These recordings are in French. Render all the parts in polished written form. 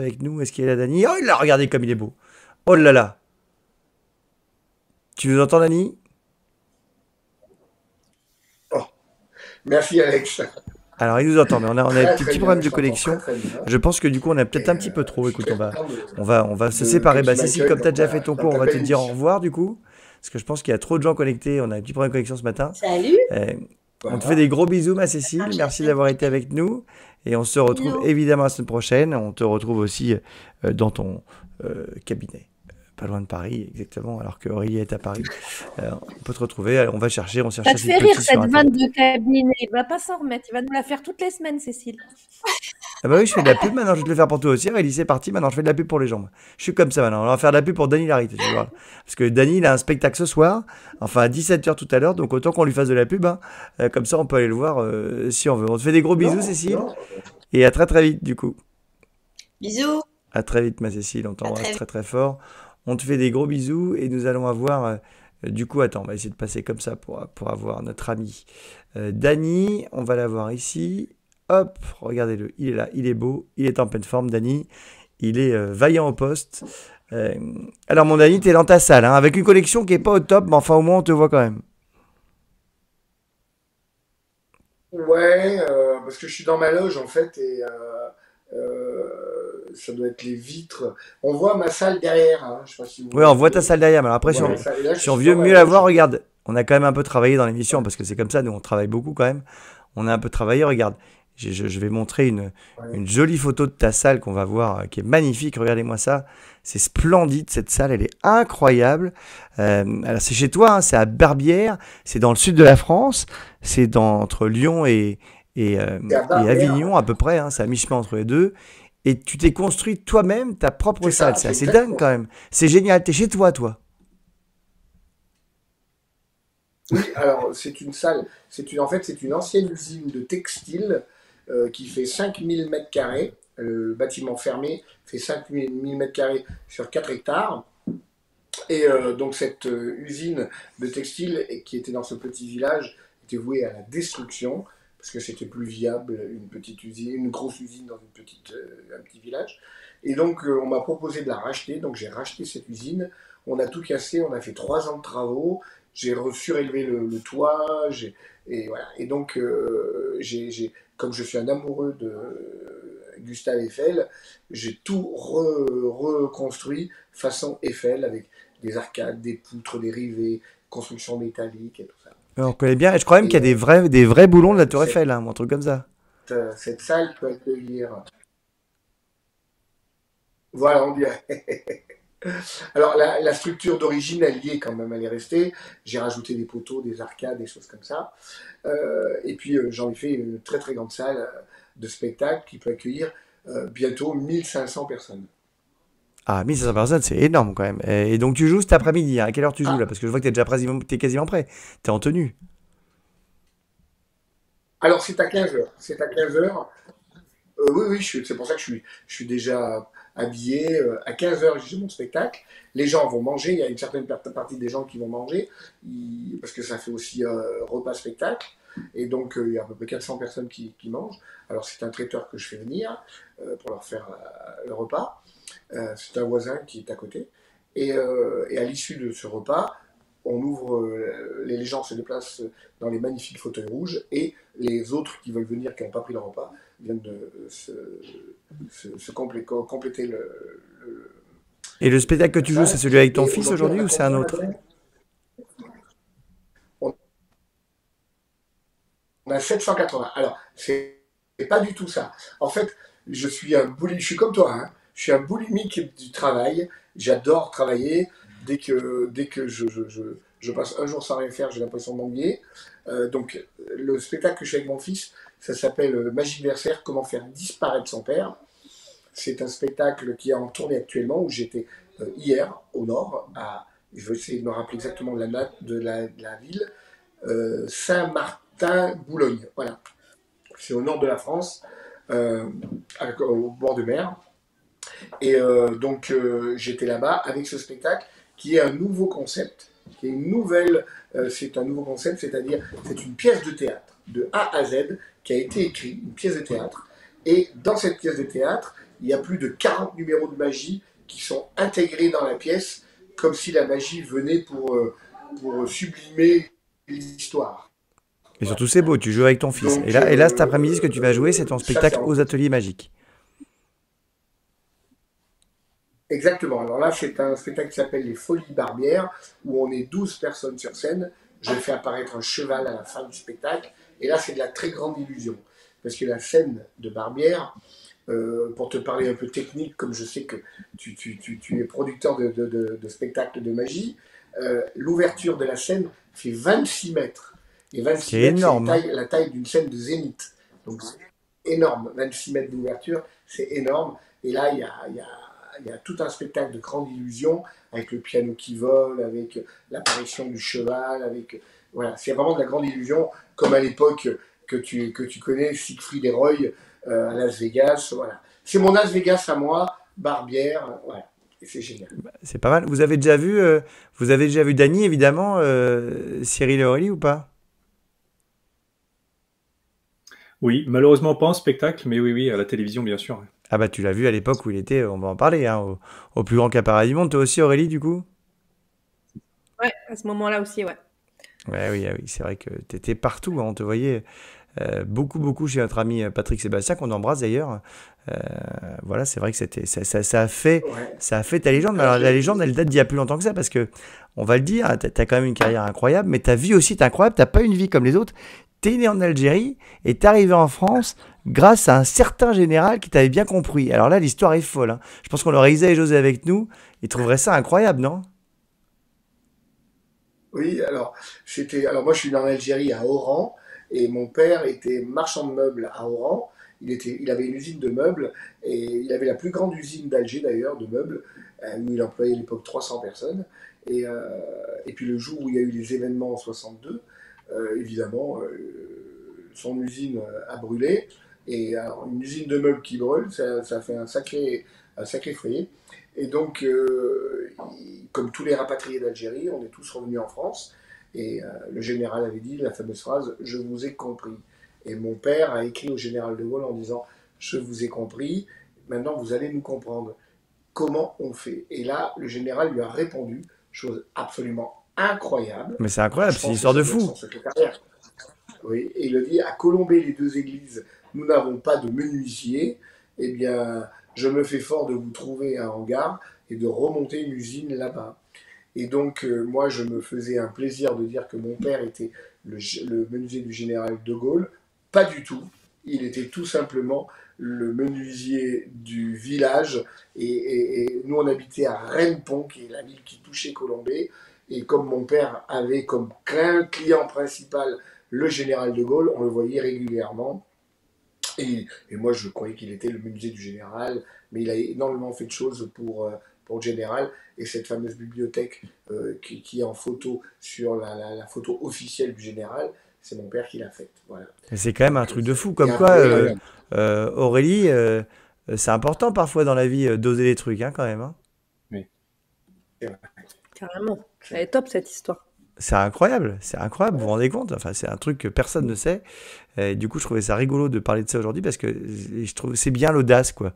avec nous. Est-ce qu'il est là, Dany? Oh, il l'a, regardé comme il est beau. Oh là là. Tu nous entends, Dany? Oh, merci Alex. Alors, il nous entend, mais on a des Très petits, très petits bien, problèmes je de t'entends très connexion. très bien. Je pense que du coup, on a peut-être Et un petit peu trop. je suis Écoute, très content on va se que séparer. tu Bah, Cécile, m'accueilles comme tu as dans déjà fait ton cours, on ta va te belle dire au émission. revoir, du coup. Parce que je pense qu'il y a trop de gens connectés. On a un petit problème de connexion ce matin. Salut, Euh, on te fait des Voilà. gros bisous, ma à la Cécile. Merci prochaine. d'avoir été avec nous. Et on se retrouve Bisous. évidemment la semaine prochaine. On te retrouve aussi dans ton cabinet. Pas loin de Paris, exactement, alors que Aurélie est à Paris. On peut te retrouver, on va chercher, on cherche Ça te assez de fait rire petits sur cette vanne Internet. de cabinet. Il va pas s'en remettre. Il va nous la faire toutes les semaines, Cécile. Ah bah oui, je fais de la pub maintenant, je vais te le faire pour toi aussi. Aurélie, c'est parti, maintenant je fais de la pub pour les gens. Je suis comme ça maintenant, on va faire de la pub pour Dany Larite, tu vois. Parce que Dany, il a un spectacle ce soir, enfin à 17h tout à l'heure, donc autant qu'on lui fasse de la pub, hein. Comme ça on peut aller le voir si on veut. On te fait des gros bisous, Non, Cécile, non. et à très très vite du coup. Bisous. À très vite, ma Cécile, on À t'embrasse très vite. très très fort. On te fait des gros bisous et nous allons avoir. Du coup, attends, on va essayer de passer comme ça pour avoir notre ami Dany. On va l'avoir ici. Hop, regardez-le, il est là, il est beau, il est en pleine forme, Dany. Il est vaillant au poste. Euh, alors, mon Dany, t'es dans ta salle, hein, avec une collection qui est pas au top, mais enfin, au moins, on te voit quand même. Ouais, parce que je suis dans ma loge en fait et ça doit être les vitres. On voit ma salle derrière, hein. Je sais pas si vous Oui, on voit ta voyez. salle derrière, mais alors On après, voit ma salle. Et là, je si on suis veut dans ma mieux la voir, loge. regarde, on a quand même un peu travaillé dans l'émission, parce que c'est comme ça, nous, on travaille beaucoup quand même. On a un peu travaillé, regarde. Je vais montrer Ouais. une jolie photo de ta salle qu'on va voir, qui est magnifique. Regardez-moi ça. C'est splendide, cette salle, elle est incroyable. Alors, c'est chez toi, hein, c'est à Barbière, c'est dans le sud de la France, entre Lyon et, euh, C'est à et Barrière, Avignon à peu près, hein, c'est à mi-chemin entre les deux. Et tu t'es construit toi-même ta propre c'est salle. ça, C'est c'est assez dingue exactement quand ça. même. C'est génial. T'es chez toi, toi. Oui, alors c'est une salle, en fait c'est une ancienne usine de textile qui fait 5000 mètres carrés. Le bâtiment fermé fait 5000 mètres carrés sur 4 hectares. Et donc cette usine de textile qui était dans ce petit village était vouée à la destruction parce que c'était plus viable une petite usine, une grosse usine dans un petit village. Et donc on m'a proposé de la racheter, donc j'ai racheté cette usine. On a tout cassé, on a fait 3 ans de travaux. J'ai surélevé le toit, et voilà. Et donc comme je suis un amoureux de Gustave Eiffel, j'ai tout reconstruit façon Eiffel avec des arcades, des poutres, des rivets, construction métallique et tout ça. On connaît bien. Et je crois même qu'il y Et a des vrais boulons de la Tour cette, Eiffel, hein, un truc comme ça. cette salle peut accueillir. Voilà, on dirait. Alors la structure d'origine, elle y est quand même, elle est restée. J'ai rajouté des poteaux, des arcades, des choses comme ça. Et puis j'en ai fait une très très grande salle de spectacle qui peut accueillir bientôt 1500 personnes. Ah, 1500 personnes, c'est énorme quand même. Et donc tu joues cet après-midi, hein. À quelle heure tu joues là? Ah, Parce que je vois que t'es quasiment prêt. T'es en tenue. alors c'est à 15 heures. C'est à 15 heures. Oui, oui, c'est pour ça que je suis déjà habillé. À 15 heures, j'ai mon spectacle. Les gens vont manger. Il y a une certaine partie des gens qui vont manger, parce que ça fait aussi repas-spectacle. Et donc, il y a à peu près 400 personnes qui mangent. Alors, c'est un traiteur que je fais venir pour leur faire le repas. C'est un voisin qui est à côté. Et à l'issue de ce repas, on ouvre, les gens se déplacent dans les magnifiques fauteuils rouges et les autres qui veulent venir, qui n'ont pas pris le repas, viennent de compléter Et le spectacle que la tu joues, c'est salle. celui avec ton Et fils aujourd'hui, on aujourd'hui a ou c'est un combien autre? maintenant? On a 780. Alors, c'est pas du tout ça. En fait, je suis comme toi, hein. Je suis un boulimique du travail. J'adore travailler. Dès que je passe un jour sans rien faire, j'ai l'impression de m'ennuyer. Donc, le spectacle que je fais avec mon fils, ça s'appelle Magiversaire, comment faire disparaître son père. C'est un spectacle qui est en tournée actuellement, où j'étais hier au nord, je vais essayer de me rappeler exactement de la ville, Saint-Martin-Boulogne. Voilà, c'est au nord de la France, euh, au bord de mer. Et donc j'étais là-bas avec ce spectacle qui est un nouveau concept, qui est c'est un nouveau concept, c'est-à-dire c'est une pièce de théâtre de A à Z qui a été écrite, une pièce de théâtre. Et dans cette pièce de théâtre, il y a plus de 40 numéros de magie qui sont intégrés dans la pièce, comme si la magie venait pour sublimer l'histoire. Et Voilà. surtout, c'est beau, tu joues avec ton fils. Donc, Et là, cet après-midi, ce que tu vas jouer, c'est ton ça, c'est spectacle en aux ateliers magiques. Exactement. Alors là, c'est un spectacle qui s'appelle Les Folies Barbières, où on est 12 personnes sur scène. Je fais apparaître un cheval à la fin du spectacle. Et là, c'est de la très grande illusion. Parce que la scène de Barbière, pour te parler un peu technique, comme je sais que tu es producteur de spectacles de magie, l'ouverture de la scène fait 26 mètres. Et Ce qui 26 est mètres, c'est énorme, hein. la taille d'une scène de zénith. Donc c'est énorme. 26 mètres d'ouverture, c'est énorme. Et là, il y a tout un spectacle de grande illusion, avec le piano qui vole, avec l'apparition du cheval, avec... Voilà, c'est vraiment de la grande illusion, comme à l'époque que tu connais, Siegfried et Roy, à Las Vegas. Voilà. C'est mon Las Vegas à moi, Barbière, voilà. Et c'est génial. C'est pas mal. Vous avez déjà vu Dany, évidemment, Cyril et Aurélie ou pas? Oui, malheureusement pas en spectacle, mais oui, oui, à la télévision, bien sûr. Ah bah tu l'as vu à l'époque où il était, on va en parler, hein, au plus grand cabaret du monde. Toi aussi, Aurélie, du coup? Ouais, à ce moment-là aussi, ouais. Ouais, oui, ah oui, c'est vrai que t'étais partout, hein, on te voyait beaucoup, beaucoup chez notre ami Patrick Sébastien, qu'on embrasse d'ailleurs. Euh, voilà, c'est vrai que Ouais. ça a fait ta légende. Mais Alors, alors, la légende, elle date d'il y a plus longtemps que ça, parce que, on va le dire, t'as quand même une carrière incroyable, mais ta vie aussi est incroyable. T'as pas une vie comme les autres. T'es né en Algérie et t'es arrivé en France grâce à un certain général qui t'avait bien compris. Alors là, l'histoire est folle, hein. Je pense qu'on aurait Isa et José avec nous, ils trouveraient ça incroyable, non? oui, alors moi je suis né en Algérie à Oran et mon père était marchand de meubles à Oran. Il avait une usine de meubles et il avait la plus grande usine d'Alger d'ailleurs de meubles où il employait à l'époque 300 personnes. Et, euh, et puis le jour où il y a eu les événements en 62, évidemment, son usine a brûlé. Et alors, une usine de meubles qui brûle, ça fait un sacré foyer. Et donc, comme tous les rapatriés d'Algérie, on est tous revenus en France. Et le général avait dit la fameuse phrase Je vous ai compris. Et mon père a écrit au général de Gaulle en disant Je vous ai compris, maintenant vous allez nous comprendre. Comment on fait? Et là, le général lui a répondu, chose absolument incroyable. Mais c'est Je incroyable, c'est une pense que histoire ça de doit être fou. son secrétariat. Oui, et il a dit à Colombey, les deux églises, nous n'avons pas de menuisier. Eh bien, je me fais fort de vous trouver un hangar et de remonter une usine là-bas. Et donc, moi, je me faisais un plaisir de dire que mon père était le menuisier du général de Gaulle. Pas du tout. Il était tout simplement le menuisier du village. Et nous, on habitait à Rennes-Pont, qui est la ville qui touchait Colombey. Et comme mon père avait comme client principal le général de Gaulle, on le voyait régulièrement. Et moi, je croyais qu'il était le menuisier du général, mais il a énormément fait de choses pour le général. Et cette fameuse bibliothèque qui est en photo sur la photo officielle du général, c'est mon père qui l'a faite. Voilà. Et c'est quand même un Donc, truc de fou. et Comme quoi, après, Aurélie, c'est important parfois dans la vie d'oser les trucs, hein, quand même, hein. Oui. Carrément. Elle est top, cette histoire. C'est incroyable, vous vous rendez compte? Enfin, c'est un truc que personne ne sait. Et du coup, je trouvais ça rigolo de parler de ça aujourd'hui parce que je trouve c'est bien l'audace, quoi.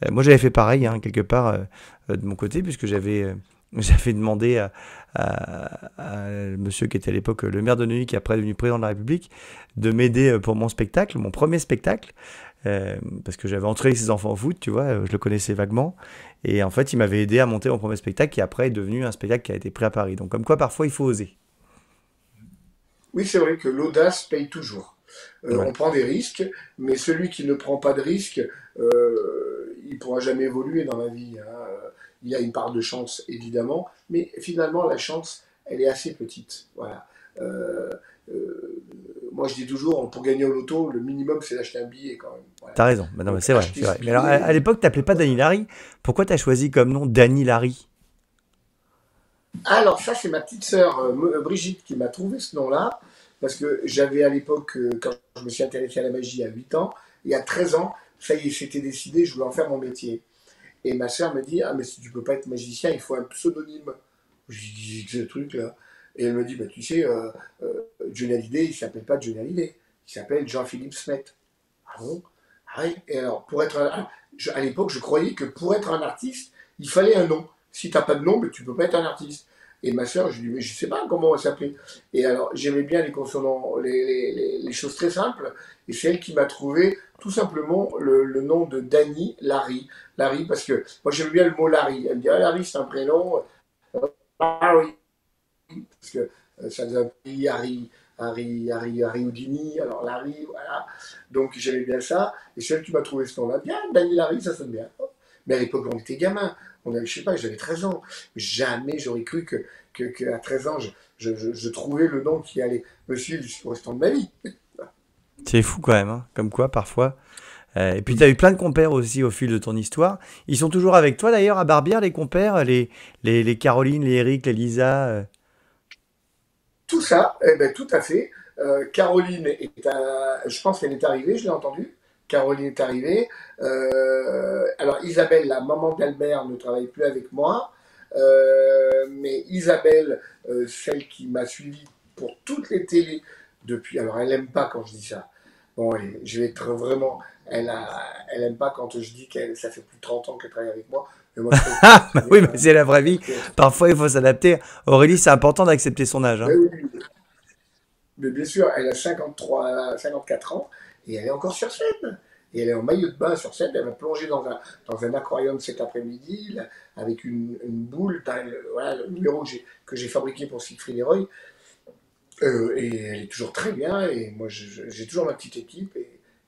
Moi, j'avais fait pareil, hein, quelque part, de mon côté, puisque j'avais demandé à monsieur qui était à l'époque le maire de Neuilly, qui est après devenu président de la République, de m'aider pour mon spectacle, mon premier spectacle, parce que j'avais entraîné ses enfants au foot, tu vois, je le connaissais vaguement. Et en fait, il m'avait aidé à monter mon premier spectacle, qui après est devenu un spectacle qui a été pris à Paris. Donc, comme quoi, parfois, il faut oser. oui, c'est vrai que l'audace paye toujours. Ouais. On prend des risques, mais celui qui ne prend pas de risques, il ne pourra jamais évoluer dans la vie, hein. Il y a une part de chance, évidemment, mais finalement, la chance, elle est assez petite. Voilà. Euh, Moi, je dis toujours, pour gagner au loto, le minimum, c'est d'acheter un billet quand même. Voilà. T'as raison. Mais non, mais Donc, c'est vrai, acheter c'est ce vrai. Mais alors, à billet. l'époque, t'appelais pas Dany Larry. Pourquoi t'as choisi comme nom Dany Larry? Alors, ça, c'est ma petite sœur Brigitte qui m'a trouvé ce nom-là, parce que j'avais à l'époque, quand je me suis intéressé à la magie à 8 ans, et à 13 ans, ça y est, c'était décidé, je voulais en faire mon métier. Et ma sœur me dit, ah, mais si tu peux pas être magicien, il faut un pseudonyme. Je lui dis, ce truc-là. Et elle me dit, bah, tu sais, Johnny Hallyday, il s'appelle pas Johnny Hallyday, il s'appelle Jean-Philippe Smet. Ah bon? Ah oui, et alors, à l'époque, je croyais que pour être un artiste, il fallait un nom. Si t'as pas de nom, ben, tu peux pas être un artiste. Et ma sœur, je lui dis, mais je sais pas comment on va s'appeler. Et alors, j'aimais bien les consonants, les choses très simples. Et c'est elle qui m'a trouvé tout simplement le nom de Dany Larry. Larry, parce que moi j'aimais bien le mot Larry. Elle me dit, ah, Larry, c'est un prénom. Larry, parce que ça faisait un pays Harry Houdini, alors Larry, voilà. Donc j'aimais bien ça. Et c'est elle qui m'a trouvé ce nom-là. Bien, Dany Larry, ça sonne bien. Mais à l'époque, on était gamin. Je sais pas, j'avais 13 ans. Jamais j'aurais cru qu'à 13 ans, je trouvais le nom qui allait me suivre jusqu'au restant de ma vie. C'est fou quand même, hein, comme quoi parfois. Et puis tu as eu plein de compères aussi au fil de ton histoire. Ils sont toujours avec toi d'ailleurs à Barbière, les compères, les Caroline, les Eric, les Lisa. Tout ça, eh ben, tout à fait. Caroline je pense qu'elle est arrivée, je l'ai entendue. Caroline est arrivée. Alors Isabelle, la maman d'Albert, ne travaille plus avec moi. Mais Isabelle, celle qui m'a suivi pour toutes les télés depuis. Alors elle n'aime pas quand je dis ça. Bon, je vais être vraiment. Elle aime pas quand je dis que ça fait plus de 30 ans qu'elle travaille avec moi. Mais moi, je trouve que Ah, c'est bah bien, oui, mais c'est la vraie vie. Parfois, il faut s'adapter. Aurélie, c'est important d'accepter son âge, mais hein. oui, mais bien sûr, elle a 54 ans et elle est encore sur scène. Et elle est en maillot de bain sur scène. Elle va plonger dans un aquarium cet après-midi là, avec une boule. Voilà, le numéro que j'ai fabriqué pour Siegfried et Roy. Et elle est toujours très bien. Et moi, j'ai toujours ma petite équipe. Et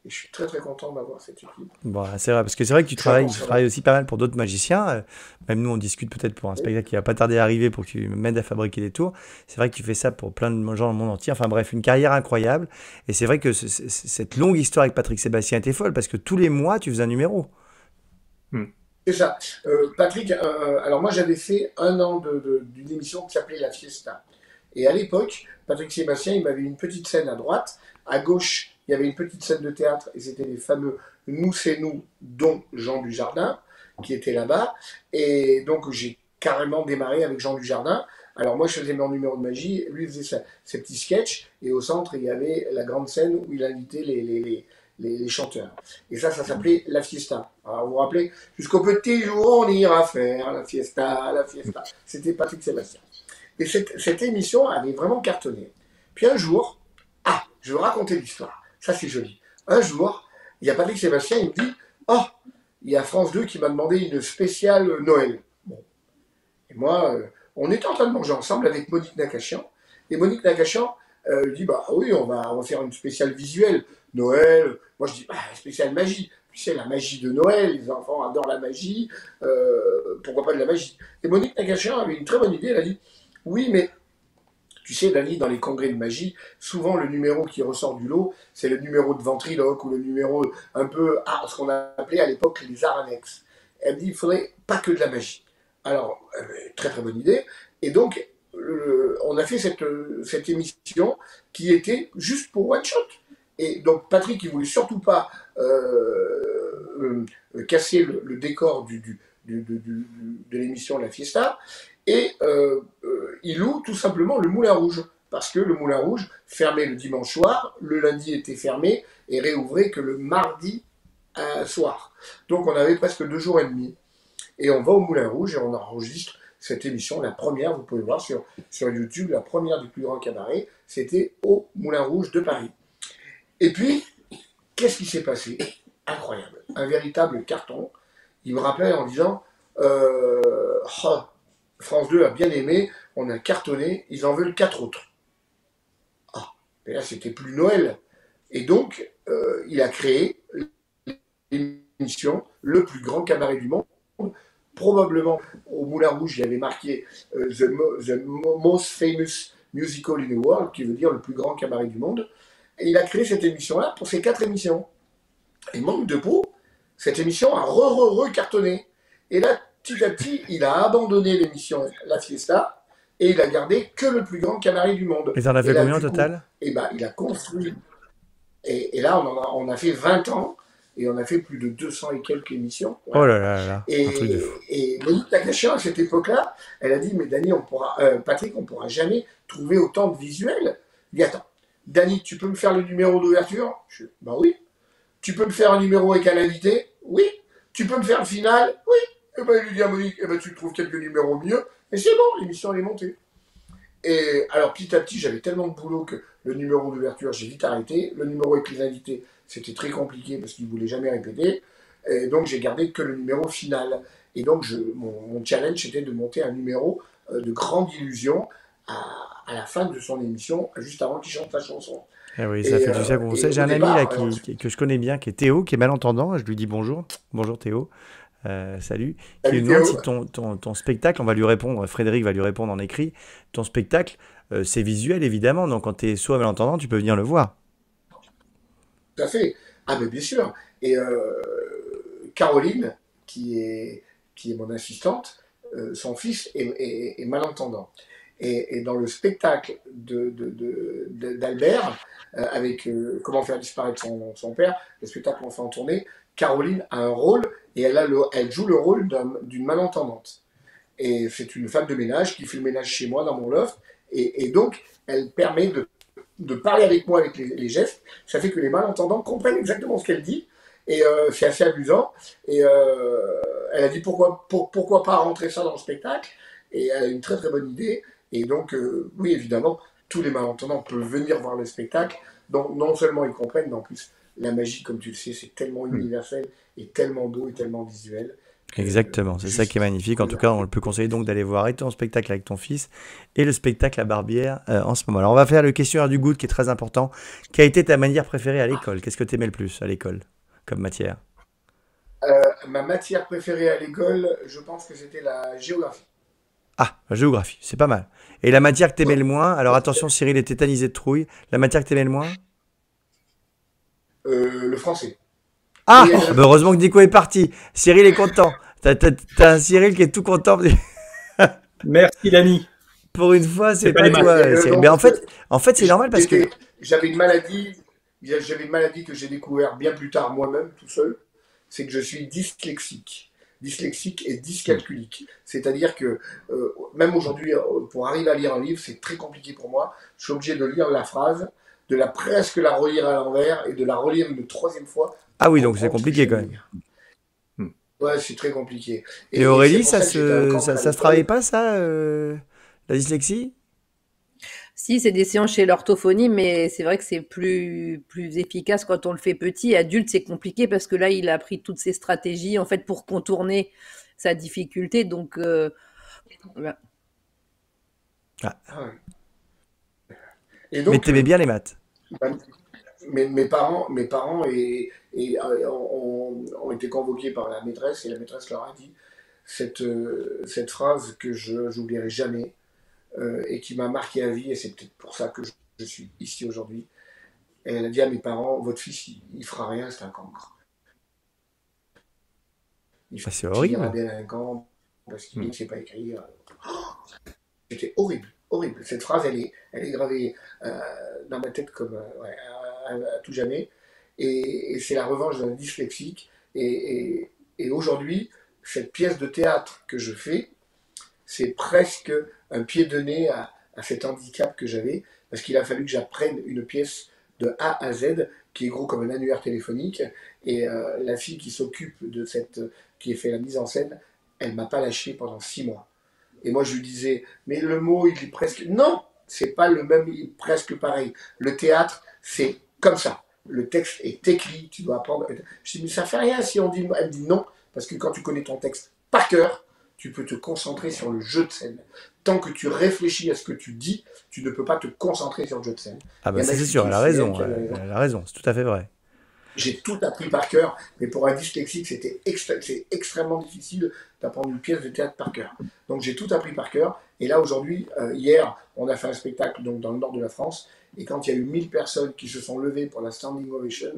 je suis très très content d'avoir cette équipe. Bon, c'est vrai, parce que c'est vrai que tu Je suis travailles, attentionné. aussi pas mal pour d'autres magiciens. Même nous, on discute peut-être pour un spectacle qui va pas tarder à arriver pour que tu m'aides à fabriquer des tours. C'est vrai que tu fais ça pour plein de gens dans le monde entier. Enfin bref, une carrière incroyable. Et c'est vrai que cette longue histoire avec Patrick Sébastien était folle parce que tous les mois, tu faisais un numéro. Hmm. C'est ça. Patrick, alors moi j'avais fait un an d'une émission qui s'appelait La Fiesta. Et à l'époque, Patrick Sébastien, il m'avait une petite scène à droite. À gauche, il y avait une petite scène de théâtre et c'était les fameux Nous c'est nous, dont Jean Dujardin, qui était là-bas. Et donc j'ai carrément démarré avec Jean Dujardin. Alors moi je faisais mon numéro de magie, lui faisait ses petits sketchs. Et au centre, il y avait la grande scène où il invitait les chanteurs. Et ça s'appelait La Fiesta. Alors vous vous rappelez, jusqu'au petit jour on ira faire la fiesta, la fiesta. C'était Patrick Sébastien. Et cette émission avait vraiment cartonné. Puis un jour, je vais vous raconter l'histoire. Ça, c'est joli. Un jour, il y a Patrick Sébastien, il me dit, oh, il y a France 2 qui m'a demandé une spéciale Noël. Bon. Et moi, on était en train de manger ensemble avec Monique Nakachian. Et Monique Nakachian dit, bah oui, on va faire une spéciale visuelle. Noël. Moi, je dis, bah, spéciale magie. Tu sais, la magie de Noël, les enfants adorent la magie. Pourquoi pas de la magie? Et Monique Nakachian avait une très bonne idée. Elle a dit, oui, mais tu sais, Dany, dans les congrès de magie, souvent le numéro qui ressort du lot, c'est le numéro de ventriloque ou le numéro un peu, ce qu'on appelait à l'époque les arts annexes. Elle me dit, il faudrait pas que de la magie. Alors, très très bonne idée. Et donc, on a fait cette émission qui était juste pour one shot. Et donc, Patrick, il voulait surtout pas casser le décor de l'émission La Fiesta. Et il loue tout simplement le Moulin Rouge. Parce que le Moulin Rouge fermait le dimanche soir, le lundi était fermé et réouvrait que le mardi soir. Donc on avait presque 2 jours et demi. Et on va au Moulin Rouge et on enregistre cette émission, la première, vous pouvez voir sur YouTube, la première du plus grand cabaret, c'était au Moulin Rouge de Paris. Et puis, qu'est-ce qui s'est passé? Incroyable. Un véritable carton. Il me rappelait en disant France 2 a bien aimé, on a cartonné, ils en veulent 4 autres. Mais là, c'était plus Noël. Et donc, il a créé l'émission Le plus grand cabaret du monde. Probablement, au Moulin Rouge, il avait marqué the most famous musical in the world, qui veut dire le plus grand cabaret du monde. Et il a créé cette émission-là pour ces 4 émissions. Et manque de peau, cette émission a cartonné. Et là, petit à petit, il a abandonné l'émission La Fiesta et il a gardé que le plus grand cabaret du monde. Et t'en as fait là, combien au du coup, total? il a construit. Et là, on a fait 20 ans et on a fait plus de 200 et quelques émissions. Oh Voilà. là là là, un truc de fou. Et Monique Nakachian, à cette époque-là, elle a dit, mais Dany, Patrick, on ne pourra jamais trouver autant de visuels. Il dit, attends, Dany, tu peux me faire le numéro d'ouverture? Bah oui. tu peux me faire un numéro avec un invité? Oui. Tu peux me faire le final? Oui. Et ben, il lui dit à Monique, eh ben, tu trouves quelques numéros mieux, et c'est bon, l'émission elle est montée. Et alors, petit à petit, j'avais tellement de boulot que le numéro d'ouverture, j'ai vite arrêté. Le numéro avec les invités, c'était très compliqué parce qu'ils ne voulaient jamais répéter. Et donc, j'ai gardé que le numéro final. Et donc, mon challenge, c'était de monter un numéro de grande illusion à la fin de son émission, juste avant qu'il chante sa chanson. Eh oui, ça fait du ça qu'on sait. J'ai un ami là que je connais bien, qui est Théo, qui est malentendant. Je lui dis bonjour. Bonjour Théo. Salut. Qui lui demande si ton spectacle, on va lui répondre, Frédéric va lui répondre en écrit, ton spectacle, c'est visuel évidemment, donc quand tu es sourd et malentendant, tu peux venir le voir. Tout à fait. Ah, mais bien sûr. Et Caroline, qui est mon assistante, son fils est malentendant. Et dans le spectacle d'Albert, avec Comment faire disparaître son père, le spectacle qu'on fait en tournée, Caroline a un rôle et elle joue le rôle d'une malentendante. Et c'est une femme de ménage qui fait le ménage chez moi dans mon loft. Et donc, elle permet de parler avec moi avec les gestes. Ça fait que les malentendants comprennent exactement ce qu'elle dit. Et c'est assez amusant. Et elle a dit pourquoi pas rentrer ça dans le spectacle. Et elle a une très très bonne idée. Et donc, oui, évidemment, tous les malentendants peuvent venir voir le spectacle. Donc, non seulement ils comprennent, mais en plus, la magie, comme tu le sais, c'est tellement universel et tellement beau et tellement visuel. Exactement, c'est ça qui est magnifique. En tout cas, on peut conseiller donc d'aller voir et ton spectacle avec ton fils et le spectacle à Barbière en ce moment. Alors, on va faire le questionnaire du good qui est très important. Quelle a été ta matière préférée à l'école? Qu'est-ce que tu aimais le plus à l'école comme matière? Ma matière préférée à l'école, je pense que c'était la géographie. Ah, la géographie, c'est pas mal. Et la matière que t'aimais le moins? Alors attention, Cyril est tétanisé de trouille. La matière que t'aimais le moins? Le français. Ah, bah heureusement que Nico est parti. Cyril est content. T'as un Cyril qui est tout content. Merci, Dani. Pour une fois, c'est pas toi. Mais en fait, c'est normal parce que j'avais une maladie que j'ai découvert bien plus tard moi-même, tout seul. C'est que je suis dyslexique et dyscalculique. C'est-à-dire que même aujourd'hui, pour arriver à lire un livre, c'est très compliqué pour moi. Je suis obligé de lire la phrase, de presque la relire à l'envers et de la relire une troisième fois. Ah oui, donc c'est compliqué quand même. Ouais, c'est très compliqué. Et Aurélie, ça se travaille pas ça, la dyslexie? Si, c'est des séances chez l'orthophonie, mais c'est vrai que c'est plus efficace quand on le fait petit. Adulte, c'est compliqué parce que là, il a appris toutes ses stratégies en fait pour contourner sa difficulté. Donc, voilà. Ah. Et donc, mais t'aimais bien les maths? Mes parents ont été convoqués par la maîtresse et la maîtresse leur a dit cette phrase que je n'oublierai jamais. Et qui m'a marqué à vie, et c'est peut-être pour ça que je suis ici aujourd'hui. Et elle a dit à mes parents, votre fils, il fera rien, c'est un cancre. C'est horrible. Il est délinquant parce qu'il ne sait pas écrire. C'était horrible, horrible. Cette phrase, elle est gravée dans ma tête comme à tout jamais. Et c'est la revanche d'un dyslexique. Et aujourd'hui, cette pièce de théâtre que je fais, c'est presque un pied de nez à cet handicap que j'avais, parce qu'il a fallu que j'apprenne une pièce de A à Z, qui est gros comme un annuaire téléphonique, et la fille qui s'occupe de qui a fait la mise en scène, elle m'a pas lâché pendant 6 mois. Et moi je lui disais, mais le mot il est presque... Non, c'est pas le même, il est presque pareil. Le théâtre, c'est comme ça. Le texte est écrit, tu dois apprendre... Je dis, mais ça fait rien si on dit... Elle me dit non, parce que quand tu connais ton texte par cœur, tu peux te concentrer sur le jeu de scène. Tant que tu réfléchis à ce que tu dis, tu ne peux pas te concentrer sur le jeu de scène. Ah bah c'est sûr, elle a raison, elle a raison, c'est tout à fait vrai. J'ai tout appris par cœur, mais pour un dyslexique, c'est extrêmement difficile d'apprendre une pièce de théâtre par cœur. Donc j'ai tout appris par cœur, et là aujourd'hui, hier, on a fait un spectacle donc, dans le nord de la France, et quand il y a eu 1000 personnes qui se sont levées pour la standing ovation,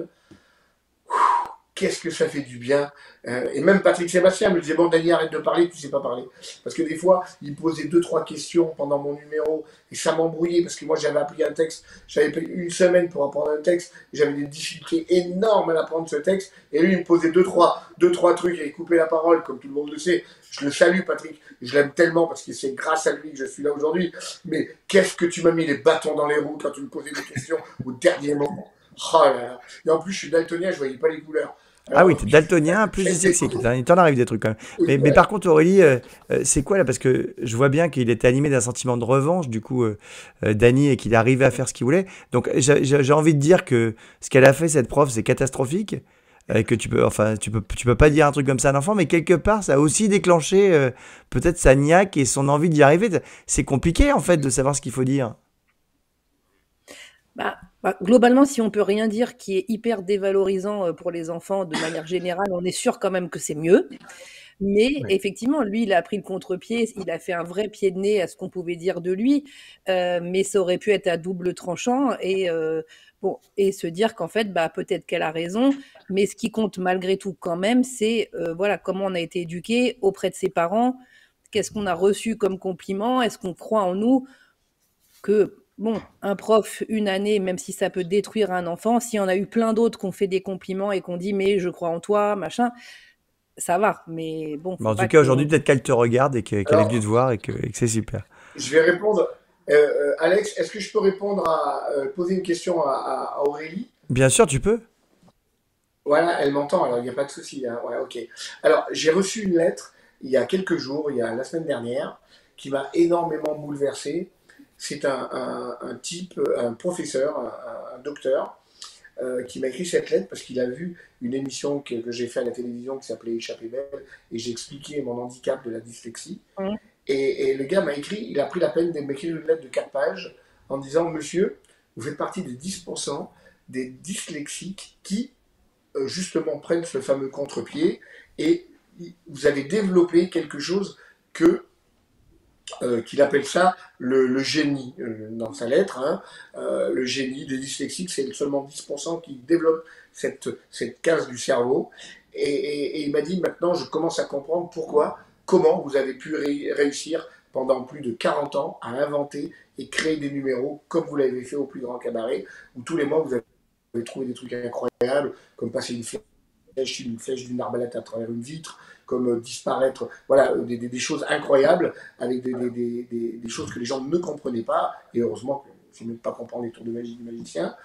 qu'est-ce que ça fait du bien. Et même Patrick Sébastien me disait, bon Dany, arrête de parler, tu sais pas parler. Parce que des fois, il me posait 2-3 questions pendant mon numéro, et ça m'embrouillait, parce que moi j'avais appris un texte, j'avais pris 1 semaine pour apprendre un texte, et j'avais des difficultés énormes à apprendre ce texte, et lui il me posait 2-3 trucs, et il coupait la parole, comme tout le monde le sait. Je le salue Patrick, je l'aime tellement, parce que c'est grâce à lui que je suis là aujourd'hui. Mais qu'est-ce que tu m'as mis les bâtons dans les roues quand tu me posais des questions au dernier moment. Oh là là. Et en plus, je suis daltonien, je voyais pas les couleurs. Ah oui, Alors, t'es daltonien, plus dyslexique. Il t'en arrive des trucs quand même. Mais ouais. par contre, Aurélie, c'est quoi là? Parce que je vois bien qu'il était animé d'un sentiment de revanche, du coup, Dany, et qu'il arrivait à faire ce qu'il voulait. Donc, j'ai envie de dire que ce qu'elle a fait, cette prof, c'est catastrophique. Que tu peux, enfin, tu peux pas dire un truc comme ça à un enfant, mais quelque part, ça a aussi déclenché peut-être sa niaque et son envie d'y arriver. C'est compliqué, en fait, de savoir ce qu'il faut dire. Globalement, si on peut rien dire qui est hyper dévalorisant pour les enfants de manière générale, on est sûr quand même que c'est mieux. Mais Oui. effectivement, lui, il a pris le contre-pied, il a fait un vrai pied de nez à ce qu'on pouvait dire de lui, mais ça aurait pu être à double tranchant et bon, et se dire qu'en fait, bah, peut-être qu'elle a raison, mais ce qui compte malgré tout quand même, c'est voilà comment on a été éduqué auprès de ses parents, qu'est-ce qu'on a reçu comme compliment, est-ce qu'on croit en nous, que bon, un prof, une année, même si ça peut détruire un enfant, s'il y en a eu plein d'autres qui ont fait des compliments et qu'on dit mais je crois en toi, machin, ça va, mais bon, Mais faut en tout pas cas, que aujourd'hui, peut-être qu'elle te regarde et qu'elle est venue te Alors, voir et que c'est super. je vais répondre. Alex, est-ce que je peux répondre à poser une question à Aurélie? Bien sûr, tu peux. Voilà, elle m'entend, alors il n'y a pas de souci, hein. Ouais, ok. Alors, j'ai reçu une lettre il y a quelques jours, il y a la semaine dernière, qui m'a énormément bouleversé. C'est un type, un professeur, un docteur, qui m'a écrit cette lettre parce qu'il a vu une émission que j'ai fait à la télévision qui s'appelait Échappée belle et j'ai expliqué mon handicap de la dyslexie. Mmh. Et le gars m'a écrit, il a pris la peine de m'écrire une lettre de 4 pages en disant: Monsieur, vous faites partie des 10% des dyslexiques qui, justement, prennent ce fameux contre-pied et vous avez développé quelque chose que qu'il appelle ça le génie dans sa lettre. Hein. Le génie des dyslexiques, c'est seulement 10% qui développent cette case du cerveau. Et il m'a dit: maintenant, je commence à comprendre comment vous avez pu réussir pendant plus de 40 ans à inventer et créer des numéros comme vous l'avez fait au plus grand cabaret, où tous les mois vous avez trouvé des trucs incroyables, comme passer une flèche d'une arbalète à travers une vitre, comme disparaître, voilà, des choses incroyables, avec des choses que les gens ne comprenaient pas, et heureusement que c'est même pas comprendre les tours de magie du magicien.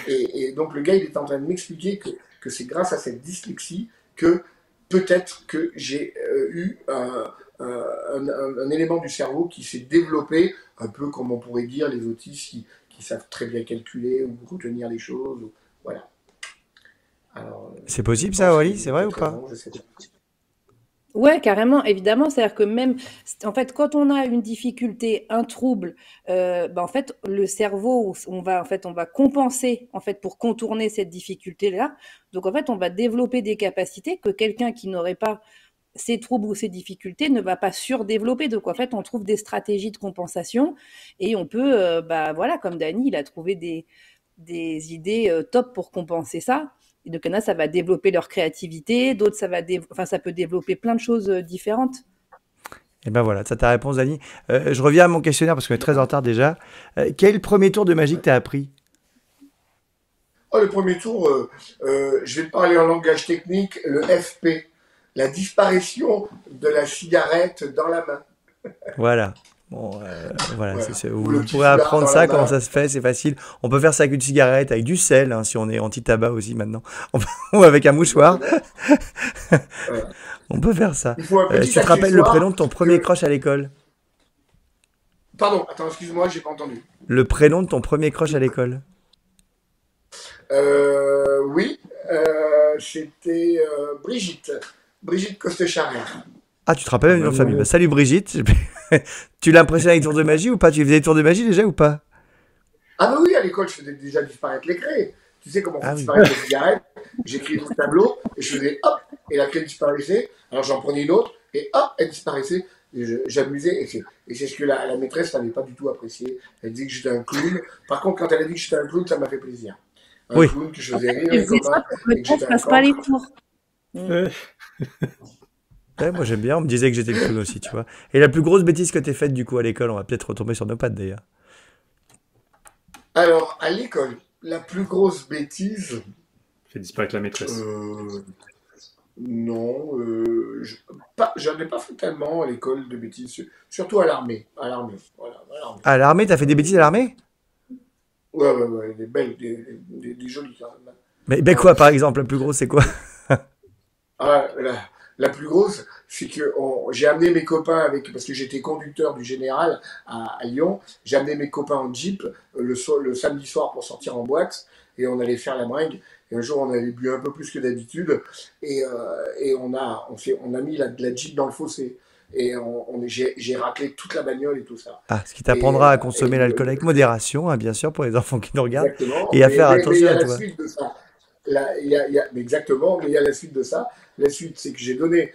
Et donc le gars, il est en train de m'expliquer que c'est grâce à cette dyslexie que peut-être que j'ai eu un élément du cerveau qui s'est développé, un peu comme on pourrait dire les autistes qui savent très bien calculer ou retenir les choses. Ou, voilà. Alors, C'est je possible ça, pense Aurélie? qu'il C'est a vrai ou peut-être pas? raison, je sais pas. Ouais, carrément, évidemment. C'est-à-dire que même, en fait, quand on a une difficulté, un trouble, en fait, le cerveau, on va compenser, en fait, pour contourner cette difficulté-là. Donc, en fait, on va développer des capacités que quelqu'un qui n'aurait pas ces troubles ou ces difficultés ne va pas surdévelopper. Donc, en fait, on trouve des stratégies de compensation et on peut, voilà, comme Dany, il a trouvé des idées top pour compenser ça. Et donc, il y en a, ça va développer leur créativité, d'autres, ça peut développer plein de choses différentes. Et ben voilà, ça ta réponse, Dani. Je reviens à mon questionnaire parce qu'on est très en retard déjà. Quel est le premier tour de magie que tu as appris? Oh, le premier tour, je vais te parler en langage technique, le FP, la disparition de la cigarette dans la main. Voilà. Bon, voilà, Voilà. Ou le vous petit pourrez foulard apprendre dans la ça, comment main. ça se fait, c'est facile. On peut faire ça avec une cigarette, avec du sel, hein, si on est anti-tabac aussi maintenant. Ou avec un mouchoir, Exactement. Voilà. on peut faire ça. Il faut un Si petit tu te rappelles le prénom accessoire de ton premier que... crush à l'école? Pardon, attends, excuse-moi, j'ai pas entendu. Le prénom de ton premier crush à l'école? Oui, c'était Brigitte. Brigitte Costecharel. Ah, tu te rappelles même du nom de famille. Bah, Oh. salut Brigitte. Tu l'as impressionné avec tours de magie ou pas? Tu faisais des tours de magie déjà ou pas? Ah bah oui, à l'école, je faisais déjà disparaître les craies. Tu sais comment on fait Ah oui. disparaître les cigarettes? J'écrivais dans le tableau et je faisais hop, et la craie disparaissait. Alors j'en prenais une autre et hop, elle disparaissait. J'amusais et c'est ce que la maîtresse n'avait pas du tout apprécié. Elle disait que j'étais un clown. Par contre, quand elle a dit que j'étais un clown, ça m'a fait plaisir. Un Oui. clown que je En faisais fait, rire tu les faisais ça copains pour que le et que prof j'étais un passe pas les cancre. cours. Mm. Euh, Ouais, moi j'aime bien, on me disait que j'étais le clown aussi, tu vois. Et la plus grosse bêtise que t'aies faite du coup à l'école, on va peut-être retomber sur nos pattes d'ailleurs. Alors, à l'école, la plus grosse bêtise, Fait disparaître la maîtresse. euh, non, j'en ai pas fait tellement à l'école de bêtises, surtout à l'armée. À l'armée, voilà, à l'armée. À l'armée, t'as fait des bêtises à l'armée? Ouais, ouais, ouais, des belles, des jolies quand même. Mais ben quoi, par exemple, la plus grosse, c'est quoi? Ah, la plus grosse, c'est que j'ai amené mes copains avec, parce que j'étais conducteur du Général à Lyon, j'ai amené mes copains en Jeep le samedi soir pour sortir en boîte et on allait faire la bringue. Et un jour, on avait bu un peu plus que d'habitude et on a mis la Jeep dans le fossé. Et j'ai raclé toute la bagnole et tout ça. Ah, ce qui Et, t'apprendra à et consommer l'alcool avec modération, hein, bien sûr, pour les enfants qui nous regardent, exactement. et à faire Mais il attention y a à la toi. suite de ça. Mais exactement, mais il y a la suite de ça. La suite, c'est que j'ai donné,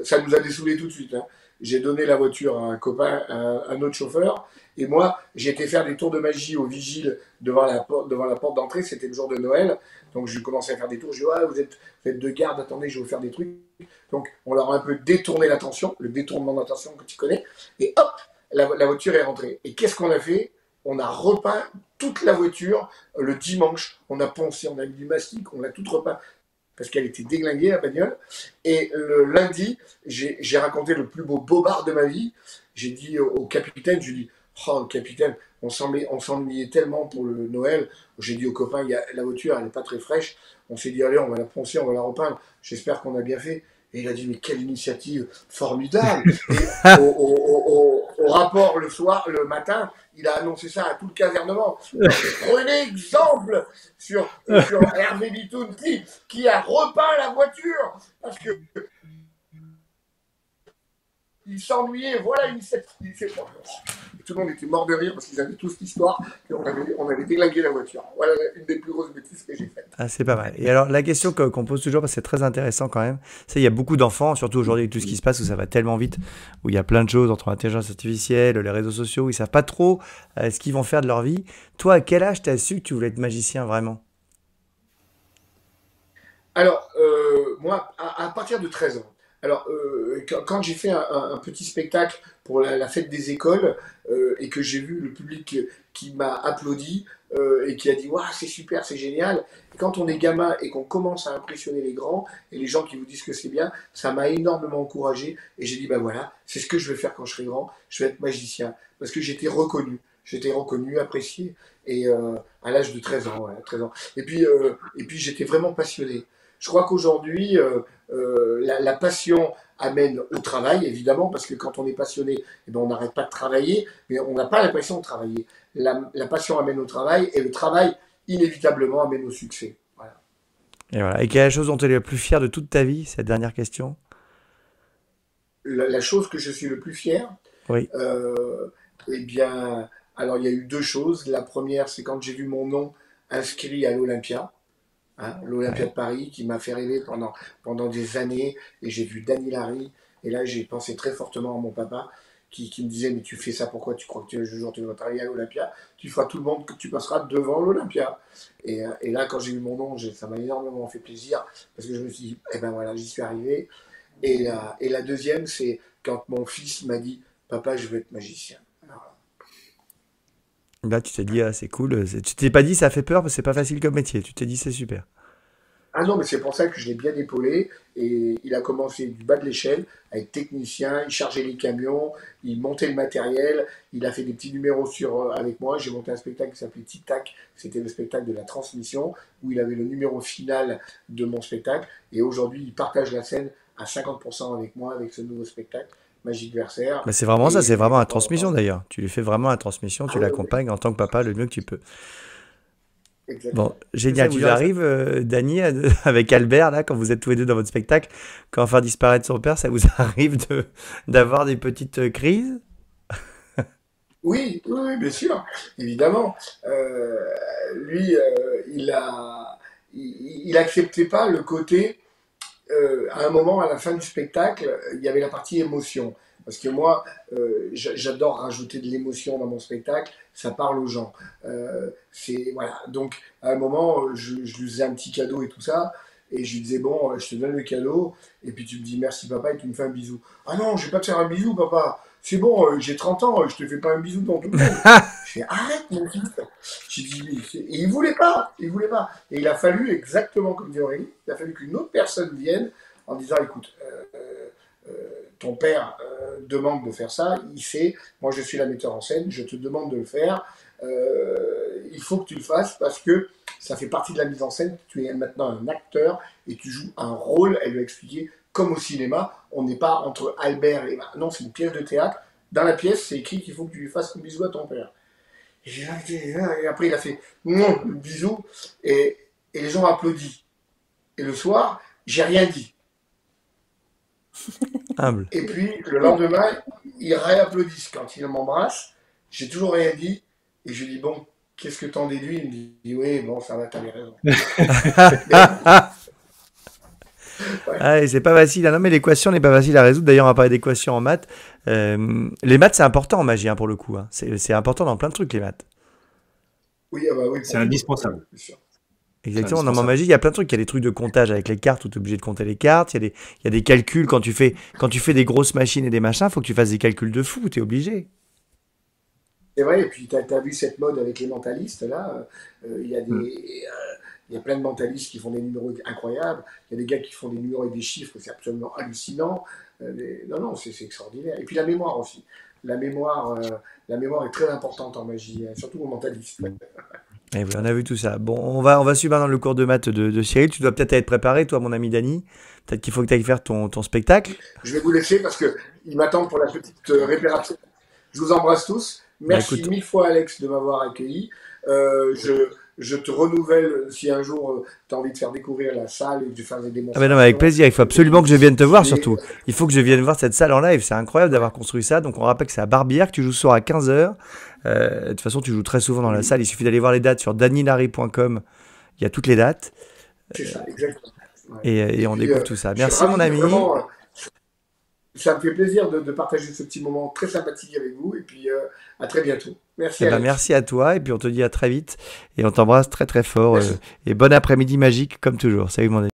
ça nous a dessoulé tout de suite, hein. J'ai donné la voiture à un copain, à un autre chauffeur, et moi, j'ai été faire des tours de magie au vigile devant la porte d'entrée, c'était le jour de Noël, donc je commençais à faire des tours, je dis, ouais, vous êtes de garde, attendez, je vais vous faire des trucs. Donc, on leur a un peu détourné l'attention, le détournement d'attention que tu connais, et hop, la voiture est rentrée. Et qu'est-ce qu'on a fait? On a repeint toute la voiture le dimanche. On a poncé, on a mis du mastic, on l'a toute repeint parce qu'elle était déglinguée, la bagnole. Et le lundi, j'ai raconté le plus beau bobard de ma vie. J'ai dit au capitaine, je lui ai dit, oh capitaine, on s'ennuyait tellement pour le Noël. J'ai dit aux copains, la voiture, elle n'est pas très fraîche. On s'est dit, allez, on va la poncer, on va la repeindre. J'espère qu'on a bien fait. Et il a dit, mais quelle initiative formidable. Et au rapport le soir, le matin, il a annoncé ça à tout le casernement. Prenez exemple sur Hervé Bitoun qui a repeint la voiture parce que il s'ennuyait. Voilà une tout le monde était mort de rire parce qu'ils avaient tous l'histoire qu'on avait déglingué la voiture. Voilà une des plus grosses bêtises que j'ai faites. Ah, c'est pas mal. Et alors, la question qu'on pose toujours, parce que c'est très intéressant quand même, c'est il y a beaucoup d'enfants, surtout aujourd'hui avec tout ce qui se passe, où ça va tellement vite, où il y a plein de choses entre l'intelligence artificielle, les réseaux sociaux, où ils savent pas trop ce qu'ils vont faire de leur vie. Toi, à quel âge t'as su que tu voulais être magicien vraiment? Alors, moi, à partir de 13 ans, alors, quand j'ai fait un petit spectacle pour la fête des écoles et que j'ai vu le public qui m'a applaudi et qui a dit waouh, c'est super, c'est génial. Et quand on est gamin et qu'on commence à impressionner les grands et les gens qui vous disent que c'est bien, ça m'a énormément encouragé et j'ai dit bah voilà, c'est ce que je vais faire quand je serai grand, je vais être magicien parce que j'étais reconnu, apprécié et à l'âge de 13 ans, ouais, 13 ans. Et puis j'étais vraiment passionné. Je crois qu'aujourd'hui, la passion amène au travail, évidemment, parce que quand on est passionné, eh ben, on n'arrête pas de travailler, mais on n'a pas l'impression de travailler. La passion amène au travail, et le travail, inévitablement, amène au succès. Voilà. Et voilà. Et quelle est la chose dont tu es le plus fier de toute ta vie, cette dernière question? La chose que je suis le plus fier, Oui. euh, eh bien, alors il y a eu deux choses. La première, c'est quand j'ai vu mon nom inscrit à l'Olympia. Hein, l'Olympia de Ouais. Paris qui m'a fait rêver pendant des années et j'ai vu Dany Larry et là j'ai pensé très fortement à mon papa qui me disait mais tu fais ça pourquoi tu crois que un jour tu vas travailler à l'Olympia tu feras tout le monde que tu passeras devant l'Olympia et là quand j'ai eu mon nom ça m'a énormément fait plaisir parce que je me suis dit eh ben voilà j'y suis arrivé et la deuxième c'est quand mon fils m'a dit papa je veux être magicien. Alors, Là, tu t'es dit, ah, c'est cool. Tu t'es pas dit, ça fait peur, parce que c'est pas facile comme métier. Tu t'es dit, c'est super. ah non, mais c'est pour ça que je l'ai bien épaulé. Et il a commencé du bas de l'échelle, à être technicien, il chargeait les camions, il montait le matériel, il a fait des petits numéros avec moi. J'ai monté un spectacle qui s'appelait Tic Tac, c'était le spectacle de la transmission, où il avait le numéro final de mon spectacle. Et aujourd'hui, il partage la scène à 50% avec moi, avec ce nouveau spectacle, Magique Versaire. Bah, c'est vraiment ça, c'est Et vraiment de la temps en transmission temps. d'ailleurs. Tu lui fais vraiment la transmission, Ah tu ouais, ouais, l'accompagnes en tant que papa le mieux que tu peux. Bon, exactement. génial. Ça Tu vous arrive, arrives, Dany, avec Albert, là, quand vous êtes tous les deux dans votre spectacle, quand faire disparaître son père, ça vous arrive d'avoir des petites crises? Oui, oui, oui, bien sûr, évidemment. Euh, Lui, il acceptait pas le côté à un moment, à la fin du spectacle, il y avait la partie émotion. Parce que moi, j'adore rajouter de l'émotion dans mon spectacle, ça parle aux gens. Voilà. Donc, à un moment, je lui faisais un petit cadeau et tout ça, et je lui disais, bon, je te donne le cadeau, et puis tu me dis merci papa, et tu me fais un bisou. Ah non, je vais pas te faire un bisou, papa. C'est bon, j'ai 30 ans, je te fais pas un bisou dans tout le monde. Je fais, arrête, mon fils. J'ai dit, et il voulait pas, il voulait pas. Et il a fallu, exactement comme dit Aurélie, il a fallu qu'une autre personne vienne en disant, écoute, ton père demande de faire ça, il sait, moi je suis la metteur en scène, je te demande de le faire, il faut que tu le fasses parce que ça fait partie de la mise en scène. Tu es maintenant un acteur et tu joues un rôle. Elle lui a expliqué, comme au cinéma, on n'est pas entre Albert et... Non, c'est une pièce de théâtre. Dans la pièce, c'est écrit qu'il faut que tu lui fasses un bisou à ton père. Et après, il a fait le bisou et les gens ont applaudi. Et le soir, j'ai rien dit. Humble. Et puis, le lendemain, ils réapplaudissent. Quand il m'embrasse, j'ai toujours rien dit. Et je lui dis, bon, qu'est-ce que t'en déduis? Il me dit, oui, bon, ça va, t'avais raison. Ouais. Ah, et c'est pas facile. Ah non, mais l'équation n'est pas facile à résoudre. D'ailleurs, on va parler d'équations en maths. Les maths, c'est important en magie, hein, pour le coup. Hein. C'est important dans plein de trucs, les maths. Oui, ah bah oui, C'est indispensable. c'est sûr. Exactement. Non, mais en magie, il y a plein de trucs. Il y a des trucs de comptage avec les cartes où tu es obligé de compter les cartes. Il y a des calculs. Quand tu fais des grosses machines et des machins, il faut que tu fasses des calculs de fou. Tu es obligé. C'est vrai, et puis tu as vu cette mode avec les mentalistes, là. Il y a il y a plein de mentalistes qui font des numéros incroyables. Il y a des gars qui font des numéros avec des chiffres, c'est absolument hallucinant. Non, c'est extraordinaire. Et puis la mémoire aussi. La mémoire est très importante en magie, hein, surtout aux mentalistes. Et oui, on a vu tout ça. Bon, on va suivre maintenant le cours de maths de Cyril. Tu dois peut-être être préparé, toi, mon ami Dany. Peut-être qu'il faut que tu ailles faire ton spectacle. Je vais vous laisser parce qu'ils m'attendent pour la petite réparation. Je vous embrasse tous. Merci écoute, 1000 fois, Alex, de m'avoir accueilli. Je te renouvelle si un jour tu as envie de faire découvrir la salle et que je fasse des ah ben démonstrations. non, mais avec plaisir. Il faut absolument que je vienne te voir, Et surtout. Il faut que je vienne voir cette salle en live. C'est incroyable d'avoir construit ça. Donc, on rappelle que c'est à Barbière, que tu joues ce soir à 15h. De toute façon, tu joues très souvent dans la salle. Il suffit d'aller voir les dates sur danylarry.com. Il y a toutes les dates. c'est ça, exactement. Ouais. Et Et on puis, découvre tout ça. je suis Merci, mon ravi, ami. vraiment, ça me fait plaisir de partager ce petit moment très sympathique avec vous. Et puis, à très bientôt. Merci, Eh ben, Alex. merci à toi. Et puis, on te dit à très vite. Et on t'embrasse très, très fort. Merci. Et bon après-midi magique, comme toujours. Salut, mon ami.